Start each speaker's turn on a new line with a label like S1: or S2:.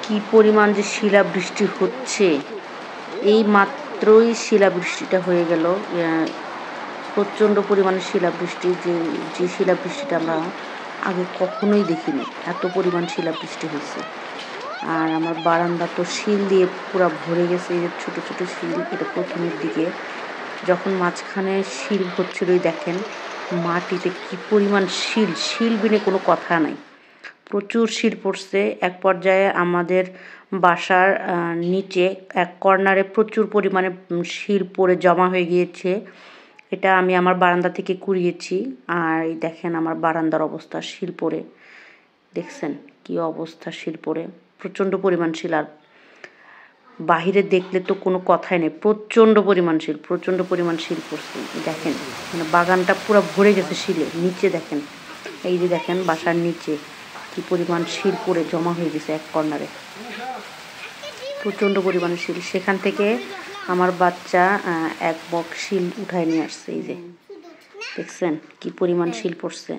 S1: কি পরিমাণ যে শিলাবৃষ্টি হচ্ছে, এই মাত্রই শিলাবৃষ্টিটা হয়ে গেল। প্রচণ্ড পরিমাণে শিলাবৃষ্টি, যে শিলাবৃষ্টিটা আমরা আগে কখনোই দেখিনি। এত পরিমাণ শিলাবৃষ্টি হয়েছে। আর আমার বারান্দা তো শিল দিয়ে পুরো ভরে গেছে। এই যে ছোটো ছোটো শিল, এটা প্রথমের দিকে যখন মাঝখানে শিল হচ্ছিল, দেখেন মাটিতে কি পরিমাণ শিল বিনে কোনো কথা নাই। প্রচুর শিল পড়ছে। এক পর্যায়ে আমাদের বাসার নিচে এক কর্নারে প্রচুর পরিমাণে শিল পড়ে জমা হয়ে গিয়েছে। এটা আমি আমার বারান্দা থেকে কুড়িয়েছি। আর এই দেখেন আমার বারান্দার অবস্থা, শিল পড়ে দেখছেন কি অবস্থা, শিল পড়ে প্রচণ্ড পরিমাণ শিল। আর বাহিরে দেখলে তো কোনো কথাই নেই, প্রচণ্ড পরিমাণ শিল পড়ছে। দেখেন মানে বাগানটা পুরো ভরে গেছে শিলে। নিচে দেখেন, এই যে দেখেন বাসার নিচে কি পরিমাণ শিল পড়ে জমা হয়ে গেছে এক কর্নারে, প্রচণ্ড পরিমাণে শিল। সেখান থেকে আমার বাচ্চা এক বক্স শিল উঠায় নিয়ে আসছে। এই যে দেখছেন কি পরিমাণ শিল পড়ছে।